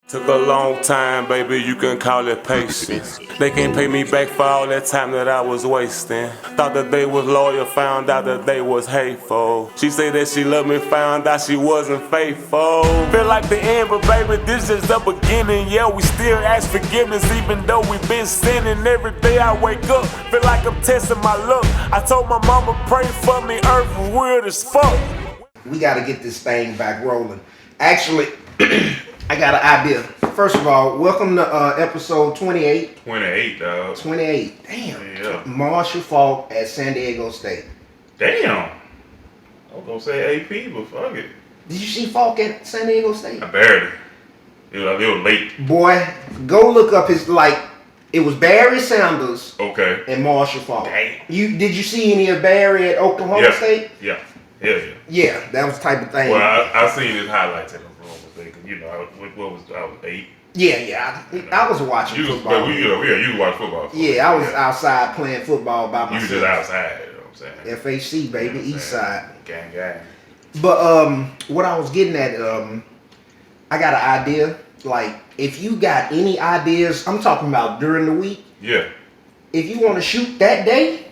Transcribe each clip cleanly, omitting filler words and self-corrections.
Took a long time, baby, you can call it patience. They can't pay me back for all that time that I was wasting. Thought that they was loyal, found out that they was hateful. She said that she loved me, found out she wasn't faithful. Feel like the end, but baby, this is the beginning. Yeah, we still ask forgiveness, even though we been sinning. Every day I wake up, feel like I'm testing my luck. I told my mama, pray for me, earth was weird as fuck. We gotta get this thing back rolling. Actually, I got an idea. First of all, welcome to episode 28. 28, dog. 28. Damn. Yeah. Marshall Faulk at San Diego State. Damn. I was gonna say AP, but fuck it. Did you see Faulk at San Diego State? I barely. It was late. Boy, go look up his, it was Barry Sanders Okay. and Marshall Faulk. Dang. Did you see any of Barry at Oklahoma State? Yeah. Yeah. Yeah, that was the type of thing. Well, I seen his highlights in the room. You know, I was 8. Yeah. I was watching football. But you watch football. Yeah, I was outside playing football by myself. You was just outside, you know what I'm saying? FHC, baby, You know East Side. Gang. But what I was getting at, I got an idea. Like, if you got any ideas, I'm talking about during the week. Yeah. If you want to shoot that day,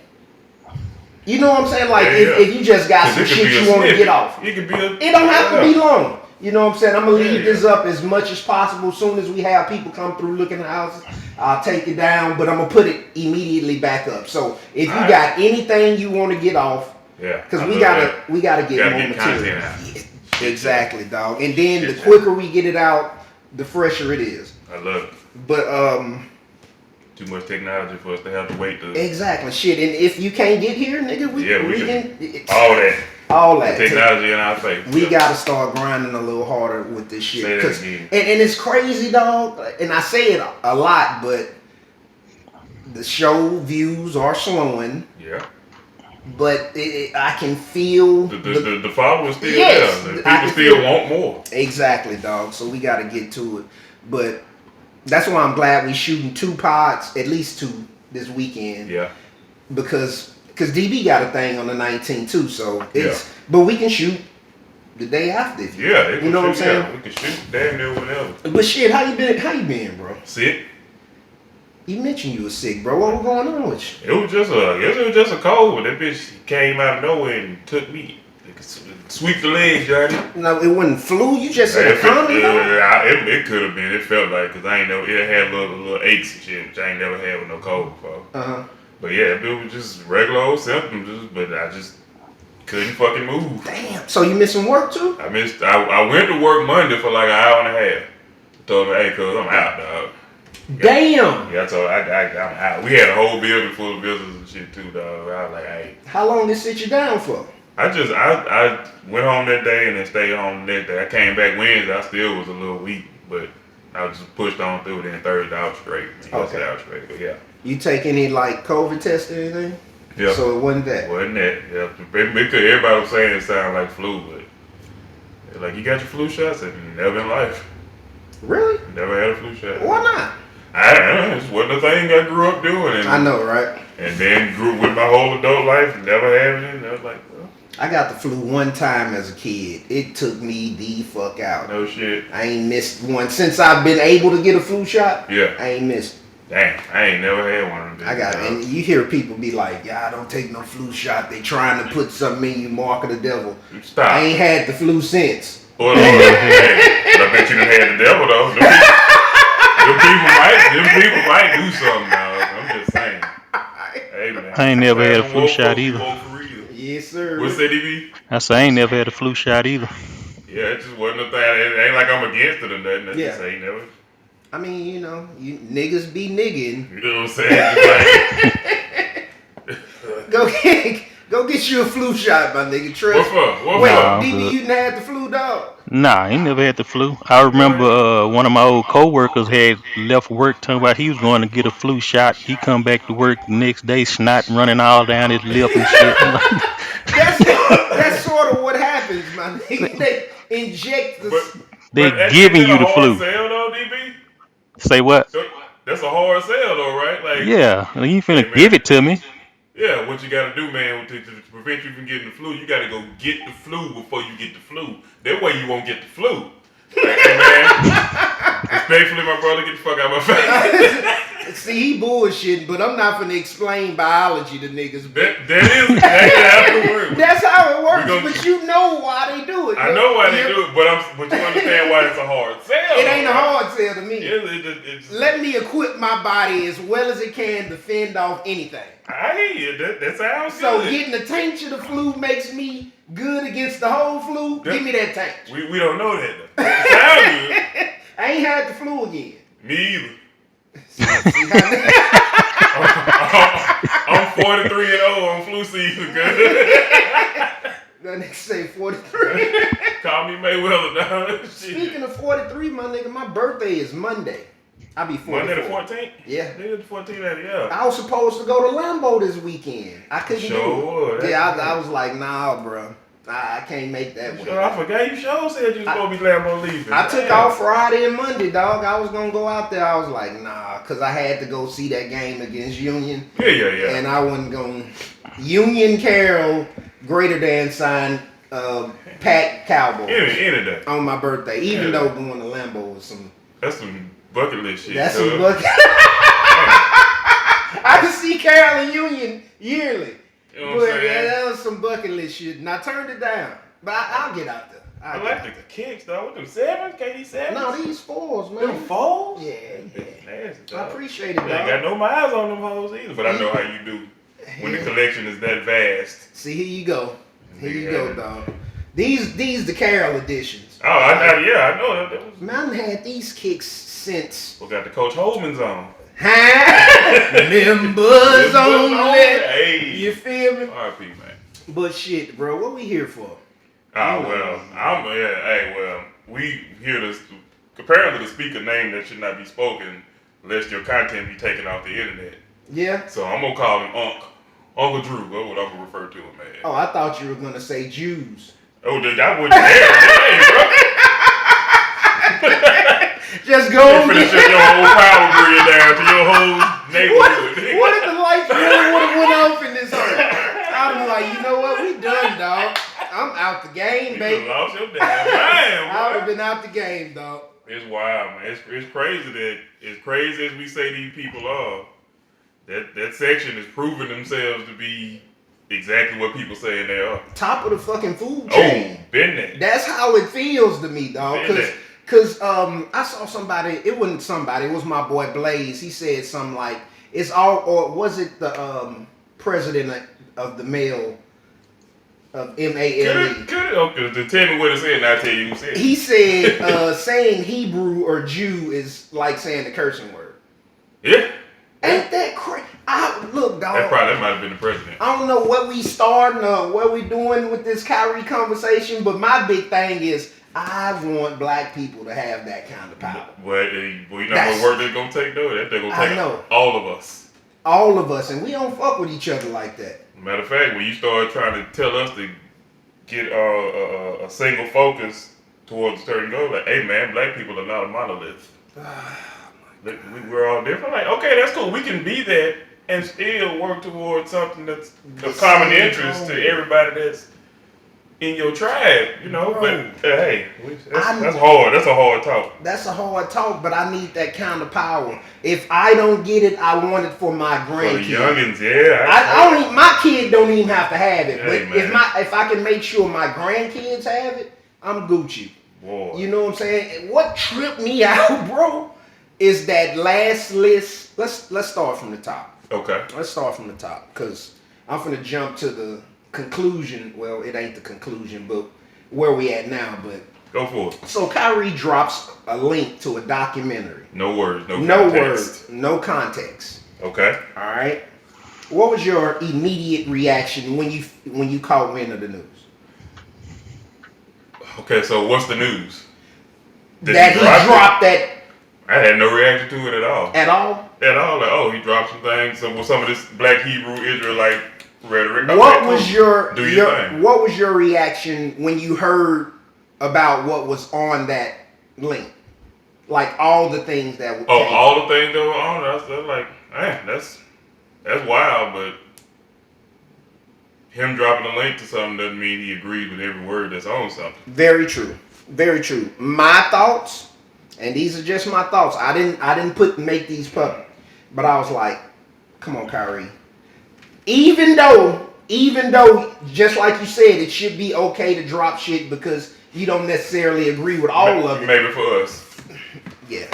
you know what I'm saying? Like, Yeah. if you just got some shit you want to get off, It could be it don't have to be long. You know what I'm saying? I'm going to leave this up as much as possible. As soon as we have people come through looking at houses, I'll take it down, but I'm going to put it immediately back up. So if you got anything you want to get off, because we gotta get more material. Yeah, exactly, dog. And then the quicker we get it out, the fresher it is. I love it. But too much technology for us to have to wait to exactly shit. And if you can't get here, nigga, we can all that technology in our face. We gotta start grinding a little harder with this shit. Say that again. And it's crazy, dog. And I say it a lot, but the show views are slowing. Yeah. But I can feel the followers still there. People still want more. Exactly, dog. So we got to get to it. But that's why I'm glad we shooting 2 pods, at least 2 this weekend. Yeah. Because DB got a thing on the 19th too. So but we can shoot the day after. Yeah. You know what I'm saying? Yeah, we can shoot damn near whenever. But shit, how you been, bro? Sick. You mentioned you was sick, bro. What was going on with you? It was just a cold. That bitch came out of nowhere and took me. Sweep the legs, Johnny. No, it wasn't flu. You just said a condom. It could have been. It felt like because I ain't know it had little aches and shit, which I ain't never had with no cold before. But yeah, it was just regular old symptoms. But I just couldn't fucking move. Damn. So you missing work too? I missed. I went to work Monday for like an hour and a half. Told me, hey, cuz I'm out, dog. Damn. Yeah, I told I'm out. We had a whole building full of visitors and shit too, dog. I was like, hey. How long did it sit you down for? I went home that day and then stayed home the next day. I came back Wednesday. I still was a little weak, but I was just pushed on through. Then Thursday I was straight. Yesterday I was straight. But yeah. You take any COVID test or anything? Yeah. So it wasn't that. Wasn't that? Yeah. Because everybody was saying it sounded like flu, but they're like, you got your flu shot? I said, never in life. Really? Never had a flu shot. Why not? I don't know. It's wasn't the thing I grew up doing. And, I know, right? And then grew with my whole adult life, never having it. And I was like, well. I got the flu one time as a kid. It took me the fuck out. No shit. I ain't missed one since I've been able to get a flu shot. Yeah. I ain't missed. Damn, I ain't never had one of them. I got it. And you hear people be like, yeah, I don't take no flu shot. They trying to put something in you, mark of the devil. Stop. I ain't had the flu since. Well, I bet you done had the devil though. Them people might do something now. I'm just saying. Hey man. I ain't never had a flu shot either. Yes, sir. What's that, DB? I say I ain't never had a flu shot either. Yeah, it just wasn't a thing. It ain't like I'm against it or nothing. I just ain't never. I mean, you know, you niggas be nigging. You know what I'm saying? Like, go get you a flu shot, my nigga. Trust. What Wait, for? DB, you didn't have the flu, dog? Nah, I ain't never had the flu. I remember one of my old coworkers had left work talking about he was going to get a flu shot. He come back to work the next day, snot running all down his lip and shit. That's sort of what happens, my nigga. They inject the. They giving you the flu. Sale though, DB? Say what? That's a hard sale though, right? Like yeah, you ain't finna give it to me. Yeah, what you gotta do, man, to prevent you from getting the flu, you gotta go get the flu before you get the flu. That way you won't get the flu. Like, hey, man, Respectfully, my brother, get the fuck out of my face. See, he bullshitting, but I'm not finna explain biology to niggas. That is exactly how it works. That's how it works, but you know why they do it. I know why they do it, but you understand why it's a hard sell. It ain't a hard sell to me. It's Let me equip my body as well as it can to fend off anything. I hear you. That sounds So good. getting the tincture of the flu makes me good against the whole flu. Give me that tincture. We don't know that though. It sounds good. I ain't had the flu again. Me either. I'm 43 and old on flu season, good. That nigga say 43. Call me Mayweather, dog. Speaking of 43, my nigga, my birthday is Monday. I'll be 44. Monday the 14th? Yeah. Nigga, the 14th, yeah. I was supposed to go to Lambeau this weekend. I couldn't do it. Yeah, Right. I was like, nah, bro. I can't make that one. I forgot you said you was supposed to be Lambo leaving. I took off Friday and Monday, dog. I was gonna go out there. I was like, nah, because I had to go see that game against Union. Yeah. And I wasn't going Union Carroll greater than sign Pat Cowboys Any day. on my birthday. Even though going to Lambeau was some. That's some bucket list shit. That's some bucket. I can see Carroll and Union yearly. You know what I'm But saying? that was some bucket list shit, and I turned it down. But I'll get out there. I like the kicks, though. What them 7s? KD 7s? No, these 4s, man. Them 4s? Yeah. Nasty, I dog. appreciate it, They ain't got dog. no miles on them hoes either, but I know how you do when the collection is that vast. See, here you go. Here you Yeah. go, dog. These the Carroll editions. Oh, I know that was. Man, I had these kicks since. We got the Coach Holman's on. Members only. Hey. You feel me? RP, man. But shit, bro, what we here for? Oh, well, we hear this. Apparently, the speaker name that should not be spoken lest your content be taken off the internet. Yeah. So I'm gonna call him Uncle Drew. That's what I'm gonna refer to him as. Oh, I thought you were gonna say Jews. Oh, I wouldn't dare. Hey, Just bro. go You and finna get. shut your whole power grid down to your whole neighborhood. What if the lights really would have went off in this hole? I'd be like, you know what? We done, dog. I'm out the game, You baby. lost your damn mind, I would have bro. been out the game, dog. It's wild, man. It's crazy that as crazy as we say these people are, that section is proving themselves to be exactly what people saying they are. Top of the fucking food chain. Oh, been there. That's how it feels to me, dog. Been there. Cause I saw somebody. It wasn't somebody. It was my boy Blaze. He said something like, "It's all," or was it the president of the mail of MALE? Okay, tell me what it said, and I'll tell you who said it. He said saying Hebrew or Jew is like saying the cursing word. Yeah. Ain't that crazy? Look, dog. That might have been the president. I don't know what we starting or what we doing with this Kyrie conversation, but my big thing is I want black people to have that kind of power. But you know what work they're gonna take though? They're gonna take all of us. All of us, and we don't fuck with each other like that. Matter of fact, when you start trying to tell us to get a single focus towards a certain goal, like, hey man, black people are not a monolith. We're all different. Like, okay, that's cool. We can be that and still work towards something that's of common interest to everybody that's in your tribe, you know. Bro. But hey, that's hard. That's a hard talk. That's a hard talk, but I need that kind of power. If I don't get it, I want it for my For the grandkids. youngins, yeah. I don't even, my kid don't even have to have it. Hey, But man. if I can make sure my grandkids have it, I'm Gucci. Boy. You know what I'm saying? What tripped me out, bro, is that last list. Let's start from the top. Okay. Let's start from the top, because I'm finna jump to the conclusion. Well, it ain't the conclusion, but where we at now. But Go for it. so Kyrie drops a link to a documentary. No words, no No context. words, no context. Okay. All right. What was your immediate reaction when you caught wind of the news? Okay, so what's the news? Did That he drop it? dropped that I had no reaction to it at all. at all? At all. Like, oh, he dropped some things. Some of this black Hebrew Israelite rhetoric. What was your Do your thing. what was your reaction when you heard about what was on that link? Like all the things that were All the things that were on it, I was like, man, that's wild, but him dropping a link to something doesn't mean he agrees with every word that's on something. Very true. Very true. My thoughts, and these are just my thoughts. I didn't make these public, but I was like, come on, Kyrie. Even though, just like you said, it should be okay to drop shit because you don't necessarily agree with all of it. Maybe for us. Yeah.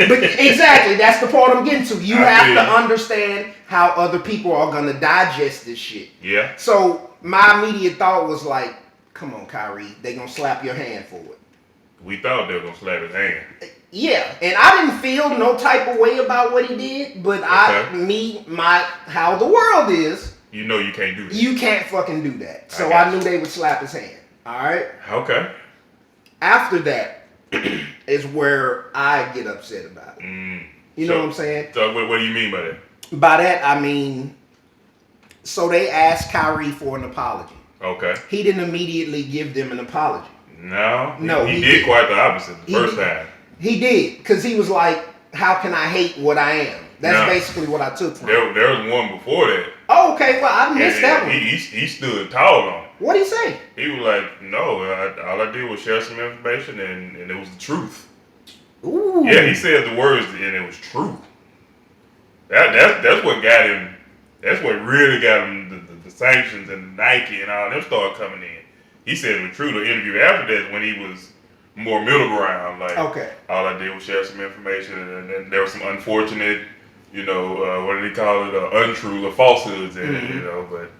But exactly, that's the part I'm getting to. You have to understand how other people are going to digest this shit. Yeah. So my immediate thought was like, come on, Kyrie, they going to slap your hand for it. We thought they were going to slap his hand. Yeah, and I didn't feel no type of way about what he did, but how the world is. You know you can't do that. You can't fucking do that. So I knew they would slap his hand. All right? Okay. After that is where I get upset about it. You know what I'm saying? So what do you mean by that? By that, I mean, so they asked Kyrie for an apology. Okay. He didn't immediately give them an apology. No, he did quite the opposite the first time. He did, because he was like, how can I hate what I am? That's basically what I took from him. There was one before that. Oh, okay, well, I missed that one. He stood tall on it. What'd he say? He was like, no, all I did was share some information, and it was the truth. Ooh. Yeah, he said the words, and it was true. That's what got him. That's what really got him the sanctions and Nike and all them started coming in. He said it was true. The interview after that, when he was more middle ground, like, okay, all I did was share some information, and then there was some unfortunate, what did he call it, untrue or falsehoods in it, but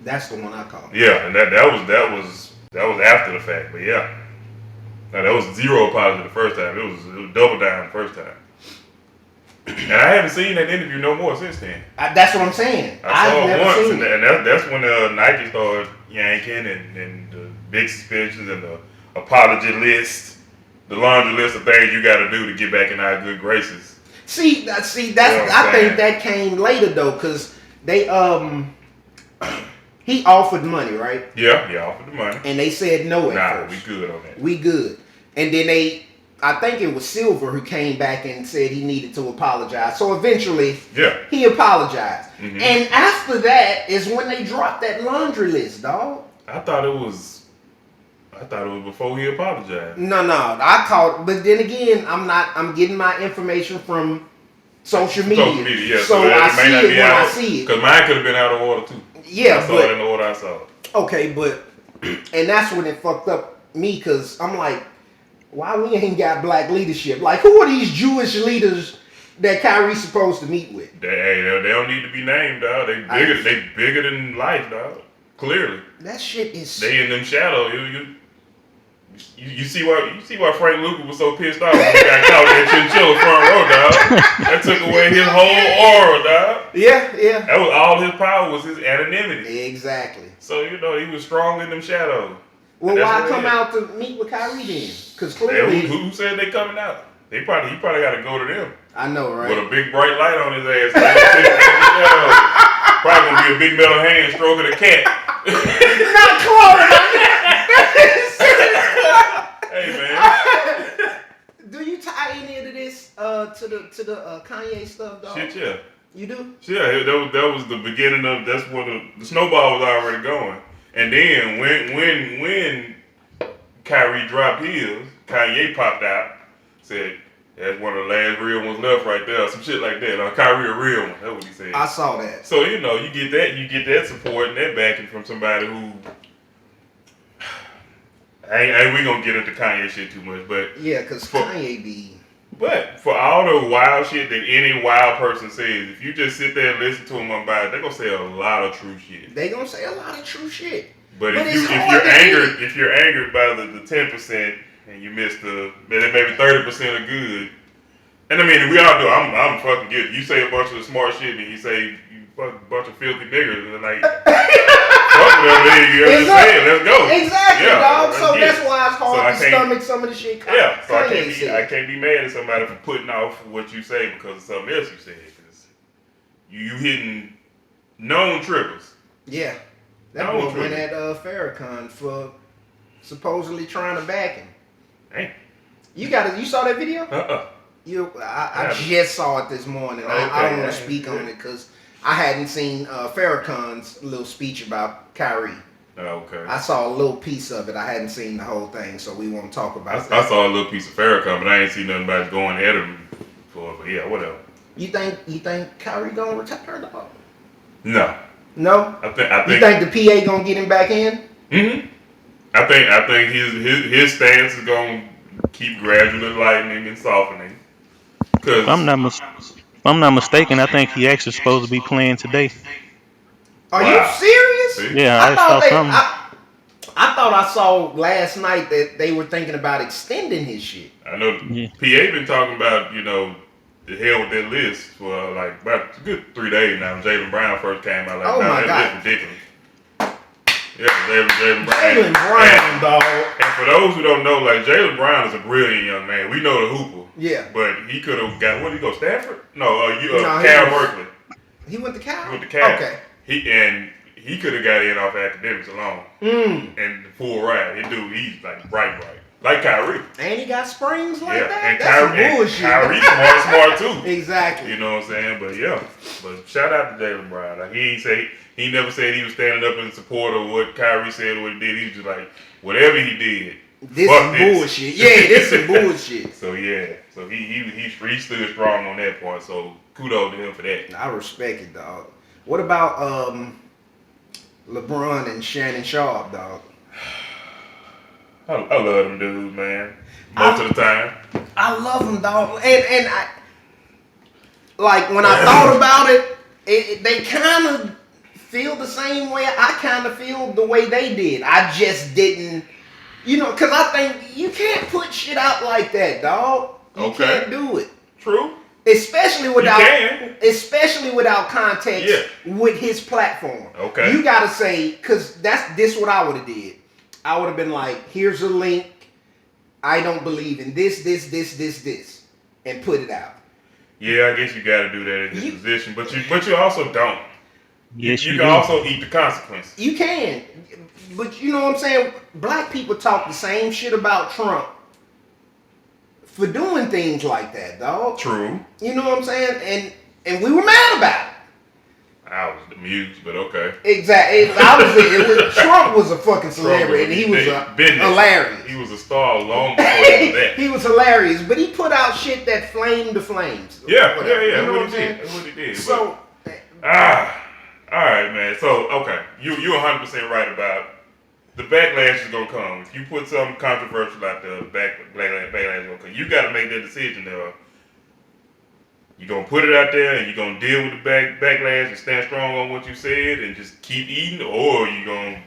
that's the one I called. Yeah, and that was after the fact, but yeah. Now that was zero apology the first time. It was double down the first time. And I haven't seen that interview no more since then. That's what I'm saying. I saw it once, and that's when Nike started yanking and the big suspensions and the apology list, the laundry list of things you got to do to get back in our good graces. See, that's I think that came later though, because they he offered money, right? Yeah, he offered the money, and they said no at first. We good on that. We good, and then I think it was Silver who came back and said he needed to apologize. So eventually, he apologized. Mm-hmm. And after that is when they dropped that laundry list, dog. I thought it was before he apologized. No, I caught, but then again, I'm getting my information from social media. Yeah. So I see it when I see it. Because mine could have been out of order too. Yeah, I saw it in the order I saw. Okay, but and that's when it fucked up me, because I'm like, why we ain't got black leadership? Like, who are these Jewish leaders that Kyrie's supposed to meet with? They don't need to be named, dog. They bigger than life, dog. Clearly. That shit is. They in them shadows. You see why Frank Lucas was so pissed off when he got caught that chinchilla front row, dog. That took away his whole aura, dog. Yeah. That was all his power, was his anonymity. Exactly. So he was strong in them shadows. Well, why come out to meet with Kyrie then? Because clearly, who said they coming out? He probably got to go to them. I know, right? With a big bright light on his ass. Probably gonna be a big metal hand stroking a cat. Not close. Hey man. Do you tie any of this to the Kanye stuff, dog? Shit, yeah. You do? Yeah, that was the beginning of. That's when the snowball was already going. And then when Kyrie dropped his, Kanye popped out, said, that's one of the last real ones left right there, some shit like that. Kyrie a real one, that's what he said. I saw that. So you get that support and that backing from somebody who we gonna get into Kanye shit too much, but yeah, because Kanye be. But for all the wild shit that any wild person says, if you just sit there and listen to them about it, they're gonna say a lot of true shit. They gonna say a lot of true shit. But if you're angered by the 10% and you miss maybe 30% of good, and I mean we all do. I'm fucking good. You say a bunch of smart shit and you say you fuck a bunch of filthy niggers and like fuck whatever you just saying. Let's go. Exactly, dog. So that's why it's hard to stomach some of the shit. So I can't be mad at somebody for putting off what you say because of something else you said. Because you hitting known triggers. Yeah. That boy went at Farrakhan for supposedly trying to back him. Hey. You saw that video? I just saw it this morning. I don't want to speak on it because I hadn't seen Farrakhan's little speech about Kyrie. Okay. I saw a little piece of it. I hadn't seen the whole thing, so we won't talk about that. I saw a little piece of Farrakhan, but I ain't seen nothing about it going ahead of him for it. But yeah, whatever. You think Kyrie gonna retire, dog? No. No. I think. You think the PA gonna get him back in? Mm-hmm. I think his stance is gonna keep gradually lightening and softening. Cause If I'm not mistaken, I think he actually supposed to be playing today. Are you serious? See? Yeah, I I saw thought something. I thought I saw last night that they were thinking about extending his shit. I know Yeah. PA been talking about, the hell with that list for like about a good 3 days now. When Jaylen Brown first came out, like, Oh my that God. list ridiculous. Yeah, Jaylen Brown. Jaylen Brown, dog. And for those who don't know, like Jaylen Brown is a brilliant young man. We know the hooper. Yeah. But he could have got, where did he go, Stanford? No, No, Cal Berkeley. He went to Cal? He went to Cal. Okay. He could have got in off academics alone. And the full ride. He's like bright. Like Kyrie. And he got springs like that? And That's some bullshit. Kyrie's smart too. Exactly. You know what I'm saying? But yeah. But shout out to Jaylen Brown. Like he never said he was standing up in support of what Kyrie said or what he did. He was just like, whatever he did. This is bullshit. Yeah, this is bullshit. So yeah. So he stood strong on that part. So kudos to him for that. I respect it, dog. What about LeBron and Shannon Sharp, dog? I love them dudes, man. Most of the time. I love them, dog. And I, like, when I thought about it, they kind of feel the same way I kind of feel the way they did. I just didn't, because I think you can't put shit out like that, dog. You can't do it. True. Especially without context with his platform. Okay. You gotta say, cause this what I would have did. I would have been like, here's a link. I don't believe in this, and put it out. Yeah, I guess you gotta do that in this position, but you also don't. Yes, you you can do. also eat the consequences. You can, but you know what I'm saying? Black people talk the same shit about Trump for doing things like that, dog. True. You know what I'm saying? And we were mad about it. I was amused, but okay. Exactly. Trump was a fucking celebrity, and he was hilarious. He was a star long before he was that. He was hilarious, but he put out shit that flamed the flames. Yeah. You know That's what he did. So, all right, man. So, okay, you 100% right about the backlash is gonna come. If you put something controversial out there, backlash is gonna come. You got to make that decision there. You're going to put it out there and you're going to deal with the backlash and stand strong on what you said and just keep eating, or you're going to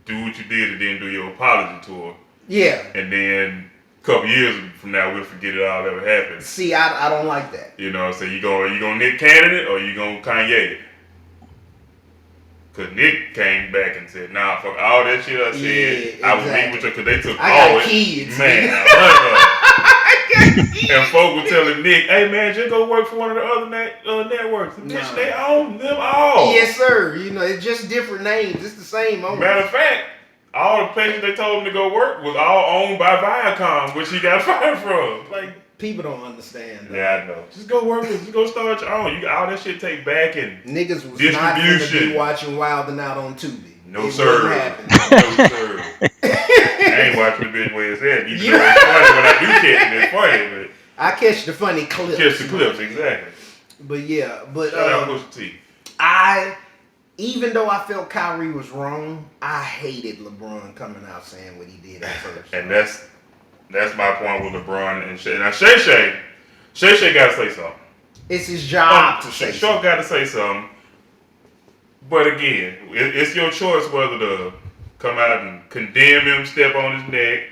do what you did and then do your apology tour. Yeah. And then a couple years from now, we'll forget it all ever happened. See, I don't like that. You know what I'm saying? You going to Nick Cannon it or you going to Kanye it? Because Nick came back and said, nah, fuck all that shit I said. Yeah, exactly. I was meeting with you because they took I all got it. kids. Man, and folk were telling Nick, hey man, just go work for one of the other networks. Bitch, they own them all. Yes, sir. It's just different names. It's the same owner. Matter of fact, all the places they told him to go work was all owned by Viacom, which he got fired from. Like, people don't understand. Yeah, I know. Just go work with, just go start your own. All that shit take back and niggas was distribution. not gonna be watching Wild and Out on Tubi. No sir. No sir. I ain't watching the bitch where it's at. Even though it's funny when I do catch it, it's funny, but I catch the funny clips. Catch the clips, exactly. But yeah, but shout out Pusha T. Even though I felt Kyrie was wrong, I hated LeBron coming out saying what he did at first. And that's my point with LeBron and Shay. Now Shay got to say something. It's his job to say something. Sure got to say something. But again, it's your choice whether to come out and condemn him, step on his neck,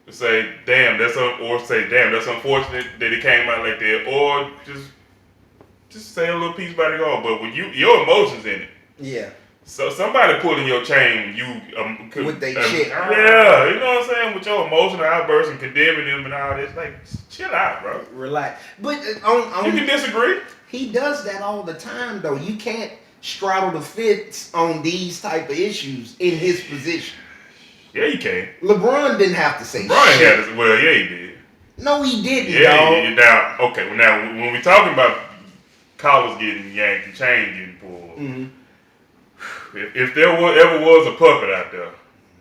say, damn, that's unfortunate that it came out like that, or just say a little piece about it all. But when your emotions in it. Yeah. So somebody pulling your chain, with their shit. Yeah, you know what I'm saying? With your emotional outbursts and condemning them and all this, like, chill out, bro. Relax. But you can disagree. He does that all the time, though. You can't straddle the fence on these type of issues in his position. Yeah, you can. LeBron didn't have to say LeBron shit. had to, well, yeah, he did. No, he didn't, yeah, now, when we talking about collars getting yanked and chain getting pulled, If there ever was a puppet out there,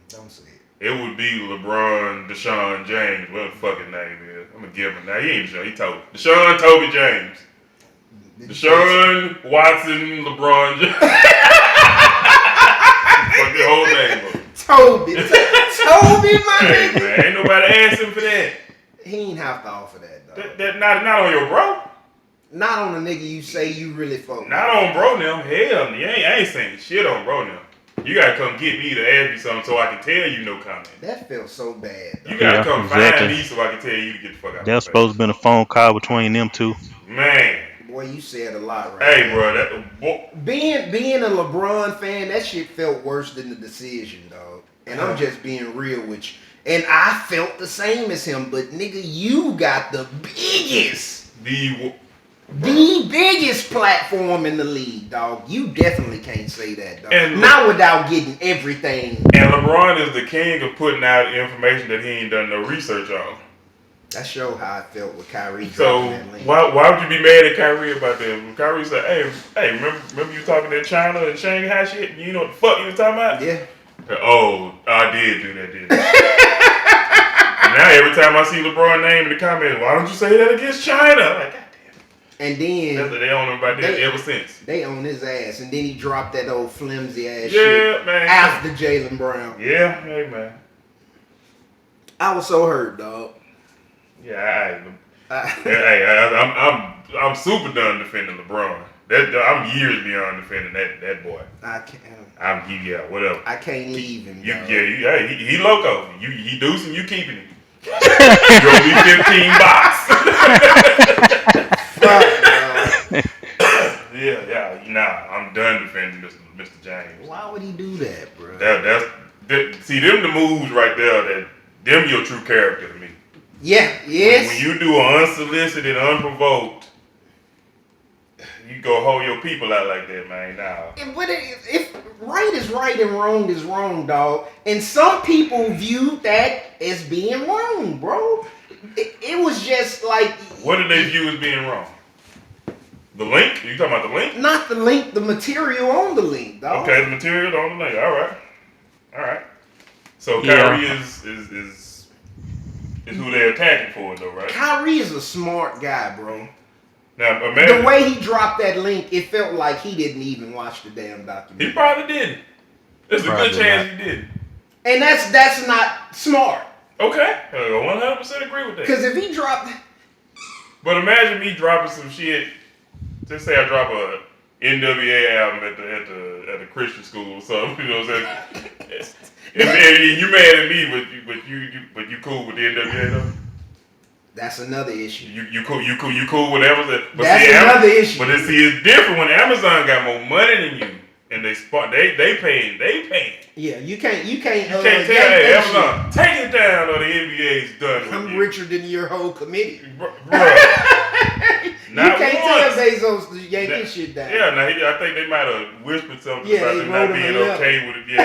Don't say it. it would be LeBron, Deshaun James, whatever the fucking name is. I'm gonna give him now. He ain't Deshaun. He Toby. Deshaun Toby James. Deshaun Watson LeBron James. Fuck the whole name up. Toby, my Hey nigga. man, ain't nobody asking for that. He ain't have to offer that, dog. That not on your bro. Not on a nigga you say you really fuck with. Not on bro now. Hell, I ain't saying shit on bro now. You gotta come get me to ask me something so I can tell you no comment. That felt so bad. You gotta come exactly. find me so I can tell you to get the fuck out. That's supposed to be a phone call between them two. Man. Boy, you said a lot right Hey, there. bro, Being a LeBron fan, that shit felt worse than the decision, dog. And I'm just being real with you. And I felt the same as him, but nigga, you got the biggest platform in the league, dog. You definitely can't say that, dog. And not without getting everything. And LeBron is the king of putting out information that he ain't done no research on. That showed how I felt with Kyrie So dropping that link. why would you be mad at Kyrie about that? When Kyrie said, hey, remember you talking that China and Shanghai shit? You know what the fuck you was talking about? Yeah. Oh, I did do that, didn't I? And now every time I see LeBron name in the comments, why don't you say that against China? I'm like, goddamn. And then They own him about that ever since. They own his ass, and then he dropped that old flimsy ass Yeah, shit man. after Jaylen Brown. Yeah, hey man. I was so hurt, dog. Yeah, I'm super done defending LeBron. I'm years beyond defending that boy. I can't. Whatever. I can't even. He loco. He deucing, you keeping him. You owe me 15 bucks. Nah, I'm done defending Mr. James. Why would he do that, bro? See them the moves right there. Them your true character to me. Yeah. Yes. When you do unsolicited, unprovoked, you go hold your people out like that, man. Nah. But if right is right and wrong is wrong, dog. And some people view that as being wrong, bro. It was just like. What did they view as being wrong? The link? You talking about the link? Not the link, the material on the link, dog. Okay, the material on the link. All right. So Yeah. Kyrie is who they're attacking for, though, right? Kyrie is a smart guy, bro. Now imagine The way he dropped that link, it felt like he didn't even watch the damn documentary. he probably didn't. There's a good chance he didn't. And that's not smart. Okay, I 100% agree with that. Because if he dropped, But imagine me dropping some shit. Just say I drop a NWA album at the Christian school or something. You know what I'm saying? and you mad at me, but you cool with the NWA though. that's another issue. You cool with Amazon. But That's see, another issue. But it's different when Amazon got more money than you, and they paying. Yeah, you can't You can't tell yank hey, that Amazon take it down or the NBA's done shit. with I'm you. richer than your whole committee. Bruh. You Not can't once. tell Bezos to yank his shit down. Yeah, now I think they might have whispered something Yeah, about they them wrote not him being a letter. okay with it. Yeah.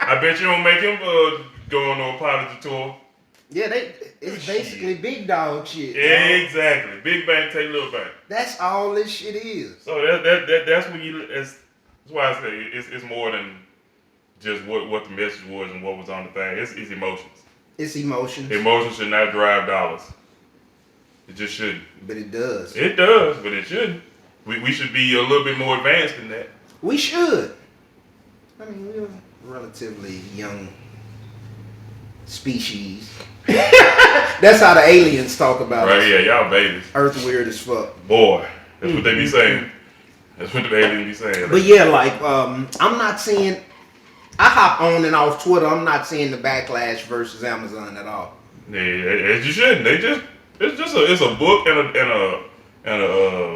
I bet you don't make him go on no apology tour. Yeah, it's basically big dog shit. Yeah, dog. exactly. Big bang take little bang. That's all this shit is. So that's when that's why I say it's more than just what the message was and what was on the thing. It's emotions. It's emotions. Emotions should not drive dollars. It just shouldn't. But it does. It does, but it shouldn't. We should be a little bit more advanced than that. We should. I mean, we're a relatively young species. That's how the aliens talk about us. Right, yeah, y'all babies. Earth weird as fuck. Boy, that's what they be saying. That's what the aliens be saying. But yeah, like, I'm not seeing, I hop on and off Twitter, I'm not seeing the backlash versus Amazon at all. Yeah, as you shouldn't. It's a book and a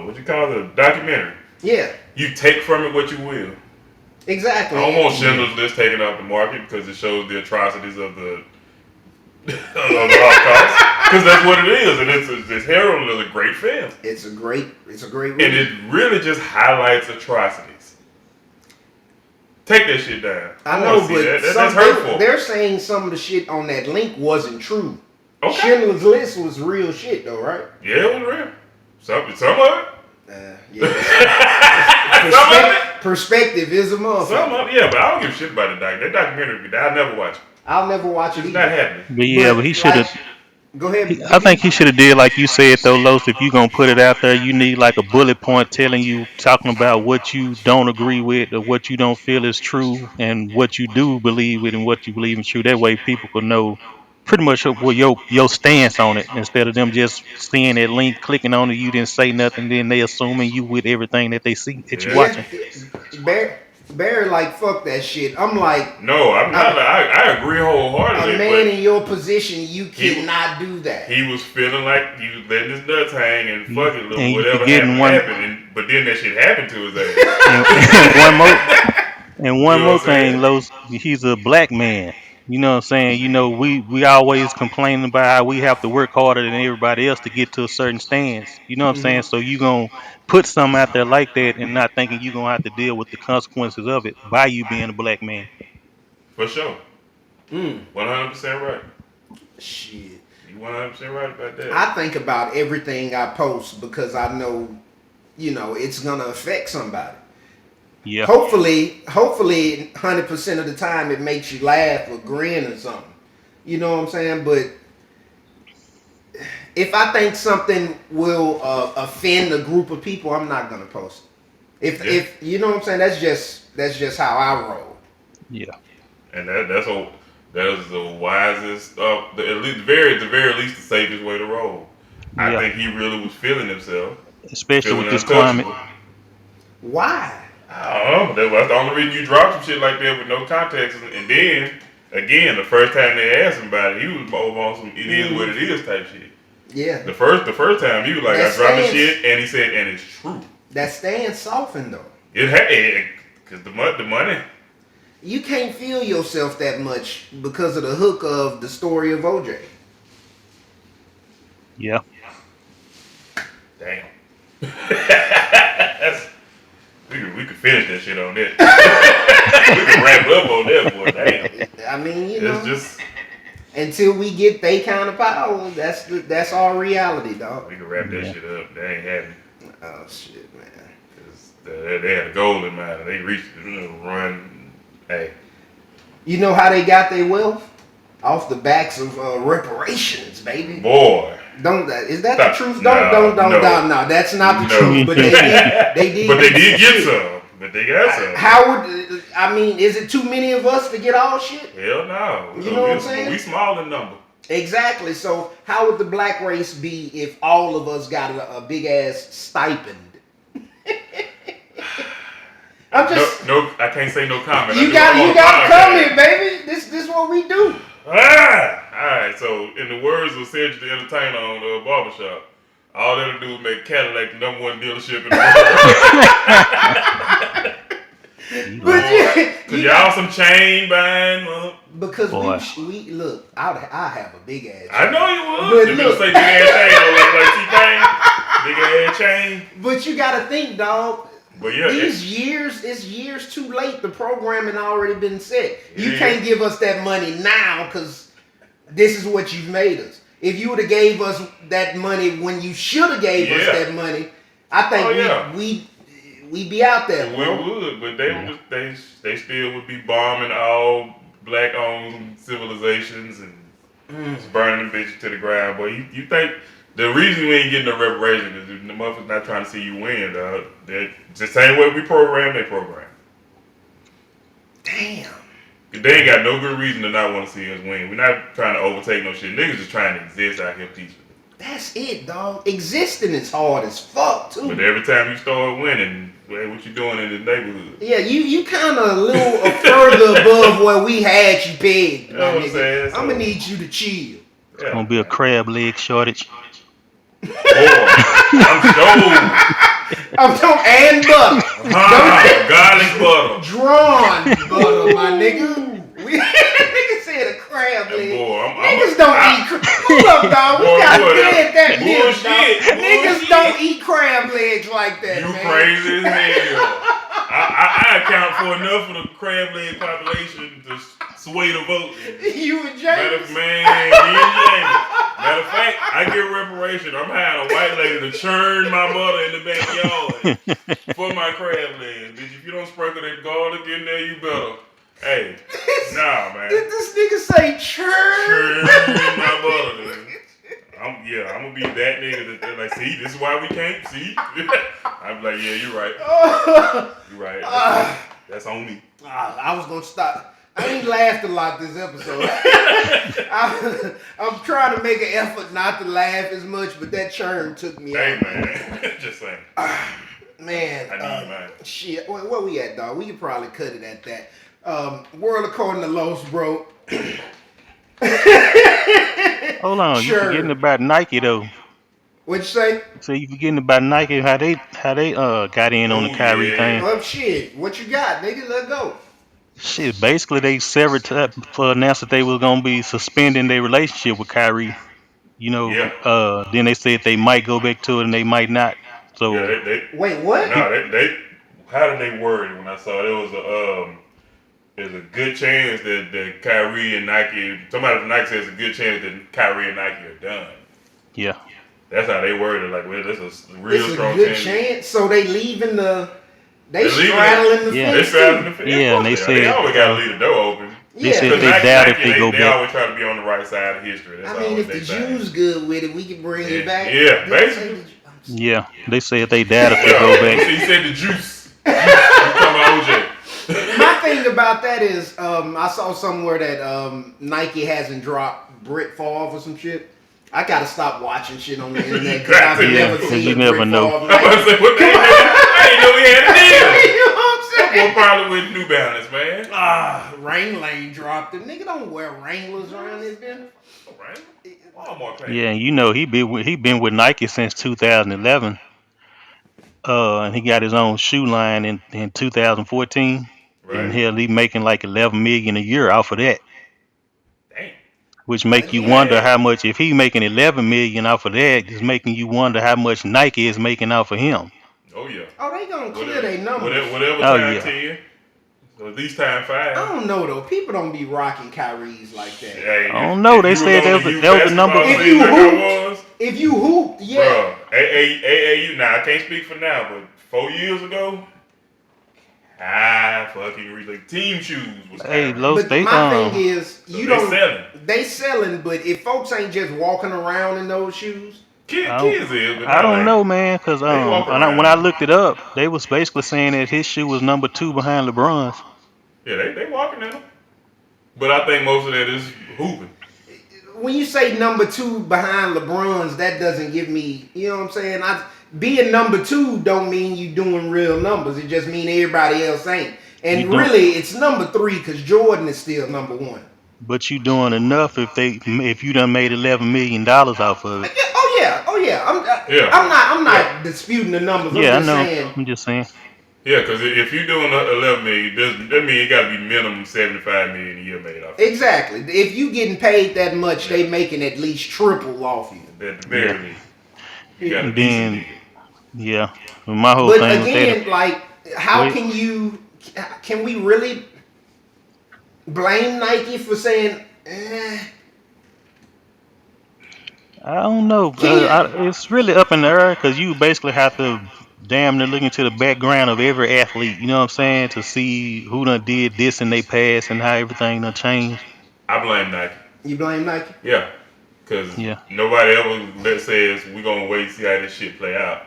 what you call it, a documentary. Yeah, You take from it what you will. exactly. I don't want Schindler's List taken off the market because it shows the atrocities of the Holocaust. Because that's what it is, and it's heralded as a great film. It's a great read. And it really just highlights atrocities. Take that shit down. I wanna know, see but that. That's hurtful. they're saying some of the shit on that link wasn't true. Okay. Schindler's List was real shit though, right? Yeah, it was real. Some of it. Yeah. Perspective is a motherfucker. Some of it, yeah, but I don't give a shit about the doc. That documentary, I'll never watch it. I'll never watch it. It's not happening. But he should have. Go ahead. I think he should have did like you said though, Los. If you gonna put it out there, you need like a bullet point telling you, talking about what you don't agree with or what you don't feel is true, and what you do believe with and what you believe is true. That way, people can know pretty much what your stance on it, instead of them just seeing that link, clicking on it, you didn't say nothing, then they assuming you with everything that they see that you Yeah. watching. Barry, like, fuck that shit. I'm like, no, I'm not. I agree wholeheartedly. A man in your position, you cannot do that. He was feeling like he was letting his nuts hang and fucking And whatever happened. But then that shit happened to his ass. One more thing, Los. He's a black man. You know what I'm saying? You know, we always complain about how we have to work harder than everybody else to get to a certain stance. You know what I'm saying? So you gonna put something out there like that and not thinking you gonna have to deal with the consequences of it by you being a black man. For sure. 100% right. Shit. You 100% right about that. I think about everything I post because I know, it's gonna affect somebody. Yeah. Hopefully, 100% of the time it makes you laugh or grin or something. You know what I'm saying? But if I think something will offend a group of people, I'm not gonna post it. If you know what I'm saying, that's just how I roll. Yeah. And that is the wisest, at the very least, the safest way to roll. I think he really was feeling himself, especially with this climate. Why? I don't know. That's the only reason you drop some shit like that with no context. And then, again, the first time they asked him about it, he was over on some "it is what it is" type shit. Yeah. The first time he was like, I dropped the shit, and he said, and it's true. That stance softened though. It had, because the money. You can't feel yourself that much because of the hook of the story of OJ. Yeah. Damn. We could finish that shit on that. We could wrap up on that, boy. Damn. I mean, it's just until we get they kind of power, that's our reality, dog. We could wrap that shit up. That ain't happening. Oh shit, man. Cause they had a goal in mind. They reached the run. Hey. You know how they got their wealth? Off the backs of reparations, baby. Boy. Is that the truth? No, that's not the truth. But they did. But they did get some. But they got some. Is it too many of us to get all shit? Hell no. You know what I'm saying? We small in number. Exactly. So how would the black race be if all of us got a big ass stipend? I can't say no comment. You got to comment, baby. This is what we do. Alright, so in the words of Cedric the Entertainer on the Barbershop, all that'll do is make Cadillac the #1 dealership in the world. Cause y'all some chain buying, because we look, I have a big ass chain. I know you would. If you say big ass chain, like T-Pain, big ass chain. But you gotta think, dog. But yeah, it's years too late. The programming already been set. You can't give us that money now because this is what you've made us. If you would have gave us that money when you should have gave us that money, I think we'd be out there. We would, but they still would be bombing all black-owned civilizations and just burning them bitches to the ground. Boy, you think the reason we ain't getting no reparation is the motherfuckers not trying to see you win, dog. It's the same way we program, they program. Damn. They ain't got no good reason to not want to see us win. We're not trying to overtake no shit. Niggas just trying to exist out here teaching. That's it, dog. Existing is hard as fuck, too. But every time you start winning, what you doing in the neighborhood? Yeah, you kind of a little further above where we had you pegged. You know what I'm saying? I'm going to need you to chill. It's going to be a crab leg shortage. Boy, I'm and butter. Garlic butter. Drawn butter, my nigga. Nigga said a crab leg. Niggas don't eat crab. Hold up, dog. We gotta get that myth, dog. Niggas don't eat crab legs like that, you man. Crazy as hell. I account for enough of the crab leg population to sway the vote. You and James? Man, me and James. Matter of fact, I get reparation. I'm hiring a white lady to churn my butter in the backyard for my crab legs. Bitch, if you don't sprinkle that garlic in there, you better. Hey, nah, man. Did this nigga say churn? Churn my butter, man. I'm gonna be that nigga that like, see, this is why we can't see. I'm like, yeah, you're right. You're right. That's on me. I was gonna stop. I ain't laughed a lot this episode. I'm trying to make an effort not to laugh as much, but that churn took me Hey, out. man. Just saying. Man, I need mine. shit. Where we at, dog? We could probably cut it at that. World according to Los, bro. Hold on, Sure. you forgetting about Nike though. What'd you say? So you forgetting about Nike? How they got in on the Kyrie thing? Oh shit. What you got, nigga? Let's go. Shit, basically they announced that they was gonna be suspending their relationship with Kyrie. You know, then they said they might go back to it and they might not. So Yeah, they Wait, what? no, they how did they word it when I saw it? It was there's a good chance that Kyrie and Nike, somebody from Nike says a good chance that Kyrie and Nike are done. yeah, That's how they worded it. Like, well, this is a real It's a strong good chance. chance. So they leaving the. They They're leaving straddling the Yeah. They fence. straddling too. the fence. Yeah, and they They said always gotta leave the door open. they Yeah, said Because they Nike, doubt if they go they back. always try to be on the right side of history. That's I mean, always if the their thing. Jews good with it, we can bring it back. Yeah, basically. Yeah, they said they doubt if they go So back. he said the juice. You talking about OJ? My thing about that is, I saw somewhere that Nike hasn't dropped Brett Favre or some shit. I gotta stop watching shit on the internet because I've Yeah, never 'cause seen you never Brett know. Favre. I'm about to say, what the hell? I didn't know we had a deal. You know what I'm saying? Well, probably with New Balance, man. Wrangler ain't dropped them. Nigga don't wear Wranglers around this bitch. Right? Walmart pay. Yeah, and you know he been with Nike since 2011. And he got his own shoe line in 2014, and Right. hell, he making like 11 million a year off of that. Damn. Which make you Yeah. wonder how much if he making 11 million off of that, is making you wonder how much Nike is making off of him. Oh, yeah. Oh, they gonna clear their numbers. Whatever Oh, time yeah. 10. So at least time 5. I don't know though. People don't be rocking Kyries like that. Hey, I don't know. They said that was the number. If If you you hoop- was, If you hoop, yeah. bro, AAU. Now I can't speak for now, but 4 years ago, like team shoes was. Hey, Kyrie. Los, But they my thing is, So you they don't. selling. They selling, but if folks ain't just walking around in those shoes, Kids is, but I not don't like- know, man, because They walk when around. I looked it up, they was basically saying that his shoe was number 2 behind LeBron's. Yeah, they walking in them. But I think most of that is hooping. when you say number 2 behind LeBron's, that doesn't give me, you know what I'm saying? Being number 2 don't mean you doing real numbers. It just mean everybody else ain't. And You don't- really, it's number 3 because Jordan is still number 1. But you doing enough if you done made $11 million off of it. Oh yeah. Yeah. I'm not disputing the numbers. Yeah, I I'm just know. saying. I'm just saying. Yeah, because if you're doing 11 million, that means it got to be minimum 75 million a year made off. Exactly. If you getting paid that much, they making at least triple off you. At the very least. You got a And decent then, deal. yeah, my whole But thing was again, that. like, how Wait. can we really blame Nike for saying, I don't know. It's really up in the air because you basically have to damn near look into the background of every athlete. You know what I'm saying, to see who done did this in they past and how everything done changed. I blame Nike. you blame Nike? Yeah. Because Yeah. nobody ever says we're going to wait and see how this shit play out.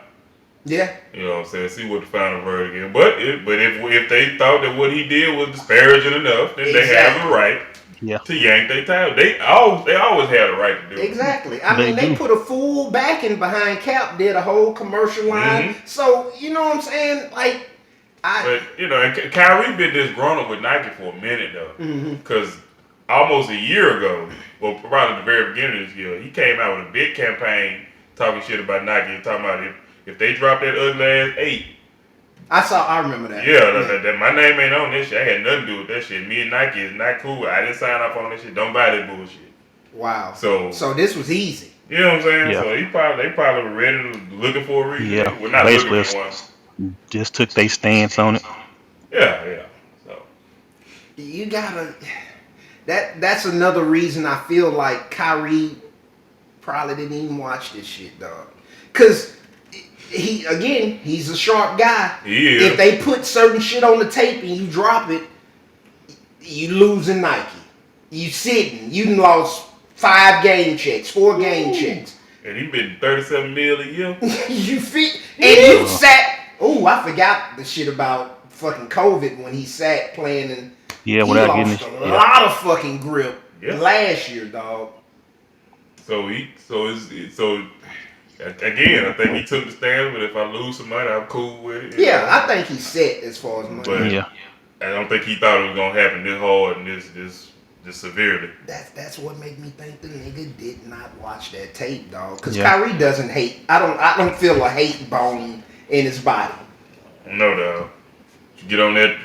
Yeah. You know what I'm saying? See what the final verdict is. But if they thought that what he did was disparaging enough, then they have Exactly. the right Yeah. to yank their title. They always have the right to do it. Exactly. I They mean, they do. put a full backing behind Cap, did a whole commercial line. Mhm. So, you know what I'm saying? Like, But, and Kyrie been disgruntled with Nike for a minute, though. Because almost a year ago, well, probably the very beginning of this year, he came out with a big campaign talking shit about Nike and talking about if they drop that ugly ass 8, I remember that. that my name ain't on this shit. I had nothing to do with that shit. Me and Nike is not cool. I didn't sign up on this shit. Don't buy that bullshit. Wow. So this was easy. you know what I'm saying? Yeah. So they probably were ready to looking for a reason. Yeah. We're not Basically, looking for one. just took their stance on it. Yeah. So You gotta. That's another reason I feel like Kyrie probably didn't even watch this shit, dog. Cause he's a sharp guy. Yeah. If they put certain shit on the tape and you drop it, you losing Nike. You sitting. You done lost 4 game checks. And he been 37 mil a year. You fit and you sat. Oh, I forgot the shit about fucking COVID when he sat playing and Yeah, he without lost getting a lot of fucking grip last year, dog. So again, I think he took the stand. But if I lose some money, I'm cool with it. Yeah, I think he's set as far as money. But I don't think he thought it was gonna happen this hard and this severely. That's what made me think the nigga did not watch that tape, dog. Because Kyrie doesn't hate. I don't feel a hate bone in his body. No, dog. Get on that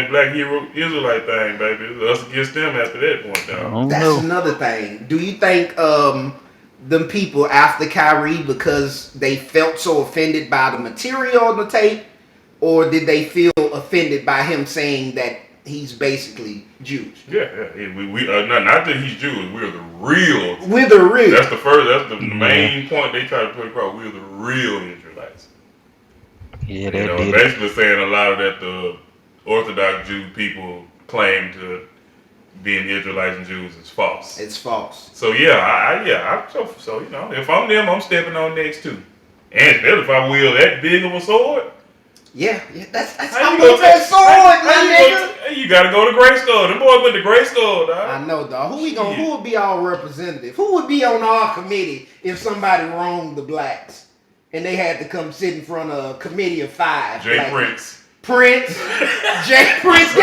Black Hero Israelite thing, baby. It's us against them after that point, dog. That's another thing. Do you think them people after Kyrie because they felt so offended by the material on the tape, or did they feel offended by him saying that he's basically Jewish? Yeah. We not that he's Jewish. We're the real. We're the real. That's the main point they try to put across. We're the real Israelites. Yeah, basically saying a lot of that the Orthodox Jew people claim to being Israelites and Jews is false. It's false. So so if I'm them, I'm stepping on next too. And if I wield that big of a sword. Yeah, that's how you with that sword, my nigga. You gotta go to Gray Skull. Them boys went to Gray Skull, dog. I know, dog. Who would be our representative? Who would be on our committee if somebody wronged the blacks and they had to come sit in front of a committee of 5? Jay Prince. Jay Prince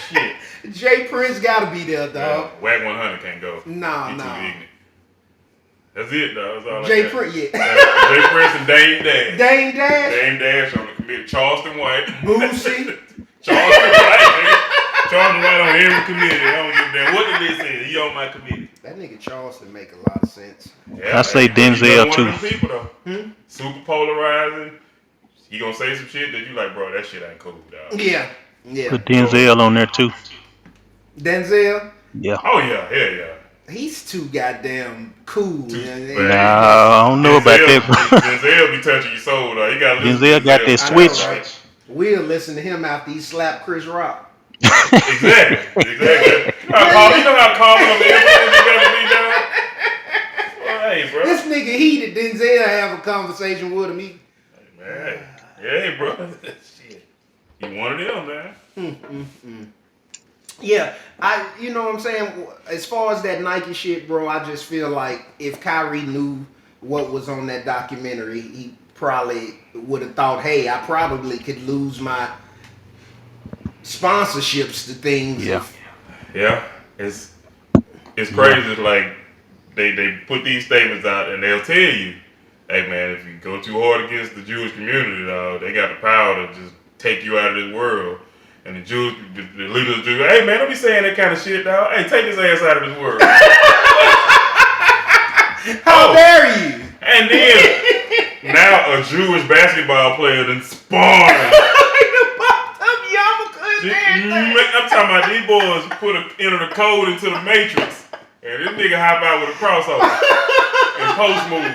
Shit. Jay Prince gotta be there, dog. Wack 100 can't go. Nah. Too ignorant. That's it, though. That's all Jay Prince, Jay Prince and Dame Dash. Dame Dash on the committee. Charleston White. Boosie. Charleston White, nigga. Charleston White on every committee. I don't give a damn what the list is. He on my committee. That nigga Charleston make a lot of sense. I say Denzel too. One of them people though. Super polarizing. He gonna say some shit that you like, bro. That shit ain't cool, dog. Yeah. Put Denzel on there too. Denzel. Yeah. Oh yeah. He's too goddamn cool. I don't know about that, bro. Denzel be touching your soul, though. You gotta listen. Denzel got that switch. Know, right? We'll listen to him after he slapped Chris Rock. Exactly. You know how common of everything you gotta be done? Well, hey, bro. This nigga heated. Denzel have a conversation with him. Hey, man. Hey, bro. Shit. He one of them, man. Yeah, you know what I'm saying? As far as that Nike shit, bro, I just feel like if Kyrie knew what was on that documentary, he probably would have thought, hey, I probably could lose my sponsorships to things. Yeah. It's crazy. It's like they put these statements out and they'll tell you, hey, man, if you go too hard against the Jewish community, they got the power to just take you out of this world. And the leaders of Jews, hey man, don't be saying that kind of shit, dog. Hey, take his ass out of this world. How dare you? And then now a Jewish basketball player then spawned. I'm talking about these boys enter the code into the Matrix, and this nigga hop out with a crossover and post moves.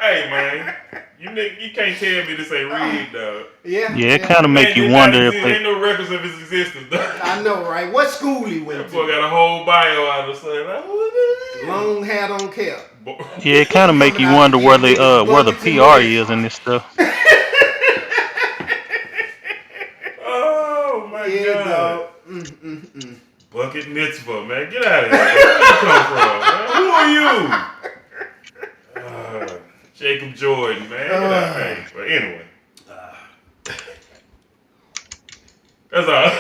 Hey man. You can't tell me this ain't rigged, dog. Yeah, it kind of make you wonder if ain't no records of his existence, dog. I know, right? What school he went That to? boy got a whole bio out of saying, like, long hair don't care. Yeah, it kind of make you wonder where the PR is and this stuff. Oh my god. Dog. Bucket mitzvah, man. Get out of here. Where you come from, man? Who are you? Jacob Jordan, man. Get out of here. But anyway. That's all.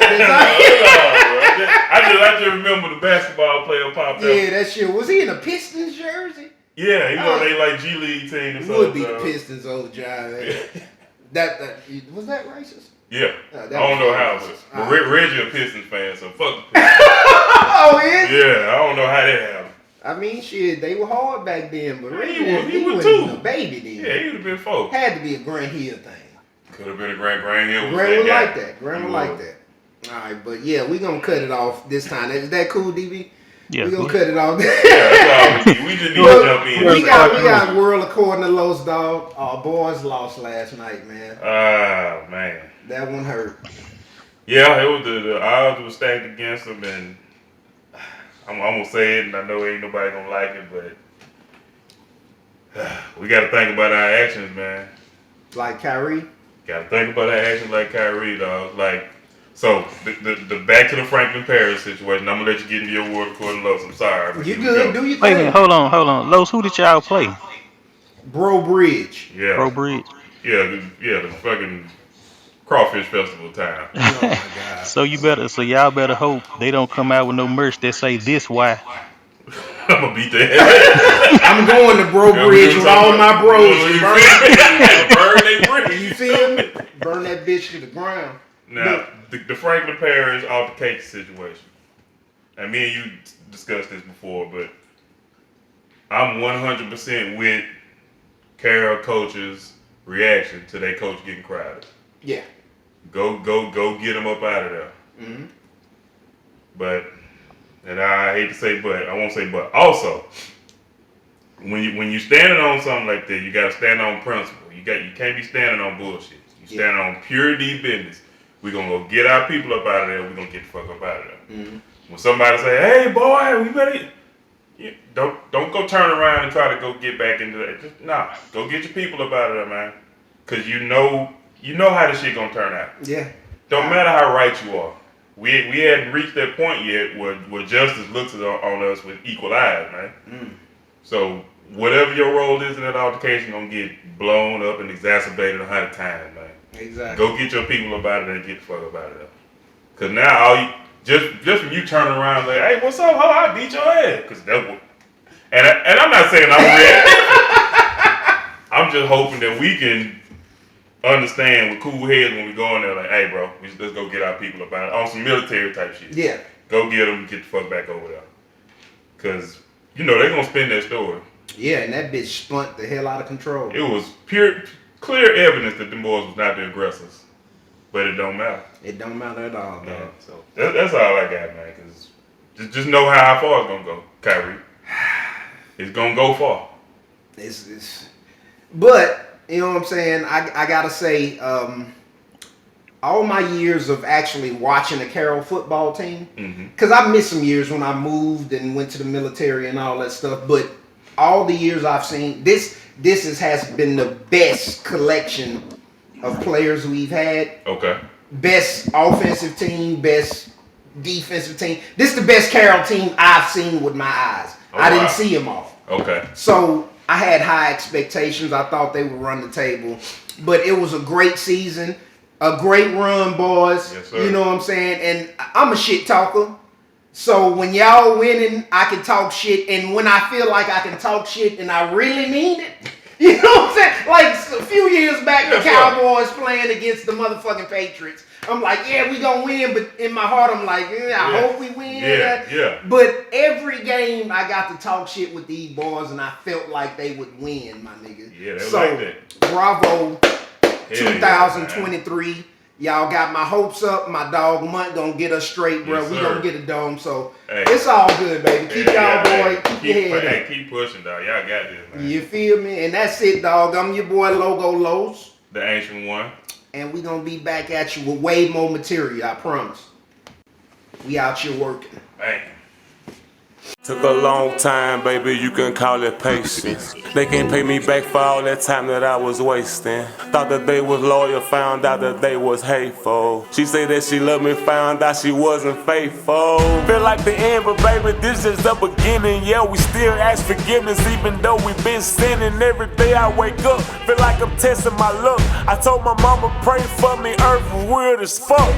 I just remember the basketball player popped up. Yeah, that shit. Was he in a Pistons jersey? Yeah, he was they like G League team or something. Would be the Pistons old job. That was that racist? Yeah. I don't know how, but Reggie a Pistons fan, so fuck the Pistons. Oh, is? Yeah, I don't know how that happened. I mean, shit, they were hard back then, but Reggie he was wasn't too. a baby then. Yeah, he would have been 4. Had to be a Grant Hill thing. Could have been a Grant Hill. Grant would like that. Grant would like that. All right, but yeah, we gonna cut it off this time. Is that cool, DB? Yeah, We gonna good. cut it off. Yeah, that's all we just need to jump in. we got world according to Los, dog. Our boys lost last night, man. Ah, man. That one hurt. Yeah, it was the odds were stacked against them, and I'm gonna say it, and I know ain't nobody gonna like it, but we gotta think about our actions, man. Like Kyrie. Gotta think about our actions like Kyrie, dog. Like, so the back to the Franklin Paris situation. I'm gonna let you get into your award according to Los. I'm sorry. You good? Do your Wait a thing. minute, hold on. Los, who did y'all play? Bro Bridge. Yeah. Bro Bridge. Yeah, the fucking crawfish festival time. Oh my God. So y'all better hope they don't come out with no merch that say this why. I'm gonna beat the hell out of it. I'm going to Bro Bridge with all my bros. Burn they bridge. You feel me? Burn that bitch to the ground. Now, the Franklin Paris altercation situation. And me and you discussed this before, but I'm 100% with Carroll coach's reaction to their coach getting crowded. Yeah. Go get them up out of there. Mm-hmm. But, and I hate to say but, I won't say but. Also, when you standing on something like that, you gotta stand on principle. You can't be standing on bullshit. You stand on pure D business. We're gonna go get our people up out of there. We're gonna get the fuck up out of there. Mm-hmm. When somebody say, "Hey boy, we better," don't go turn around and try to go get back into that. Just, nah, go get your people up out of there, man. Cause you know how this shit gonna turn out. Yeah. Don't matter how right you are. We hadn't reached that point yet where justice looks on us with equal eyes, man. Mm. So whatever your role is in that altercation, gonna get blown up and exacerbated 100 times, man. Exactly. Go get your people up out of there and get the fuck up out of there. Cause now just when you turn around like, hey, what's up, ho? I beat your ass. Cause that's what. And I'm not saying I'm real. I'm just hoping that we can understand with cool heads when we go in there like, hey, bro, let's go get our people up out of there. On some military type shit. Yeah. Go get them and get the fuck back over there. Cause they're gonna spin that story. Yeah, and that bitch spun the hell out of control. It was clear evidence that the boys was not the aggressors. But it don't matter. It don't matter at all, man. So that's all I got, man. Cause just know how far it's gonna go, Kyrie. It's gonna go far. But you know what I'm saying? I gotta say, all my years of actually watching a Carroll football team, because I missed some years when I moved and went to the military and all that stuff. But all the years I've seen, this has been the best collection of players we've had. Okay. Best offensive team, best defensive team. This is the best Carroll team I've seen with my eyes. I didn't see them all. Okay. So I had high expectations. I thought they would run the table. But it was a great season. A great run, boys. Yes, sir. You know what I'm saying? And I'm a shit talker. So when y'all winning, I can talk shit. And when I feel like I can talk shit and I really mean it, you know what I'm saying? Like a few years back, the Cowboys playing against the motherfucking Patriots. I'm like, yeah, we gonna win. But in my heart, I'm like, I hope we win. Yeah. But every game, I got to talk shit with these boys, and I felt like they would win, my nigga. Yeah, they so, like that. Bravo, Hell 2023. Yeah, y'all got my hopes up. My dog Munt gonna get us straight, bro. Yes, we sir. gonna get a dome. So Hey. it's all good, baby. Keep y'all boy. Keep your head up. Keep pushing, dog. Y'all got this, man. You feel me? And that's it, dog. I'm your boy Logo Los. The ancient one. And we gonna be back at you with way more material, I promise. We out here working. Man. Took a long time, baby, you can call it patience. They can't pay me back for all that time that I was wasting. Thought that they was loyal, found out that they was hateful. She said that she loved me, found out she wasn't faithful. Feel like the end, but baby, this is the beginning. Yeah, we still ask forgiveness, even though we been sinning. Every day I wake up, feel like I'm testing my luck. I told my mama, pray for me, earth was weird as fuck.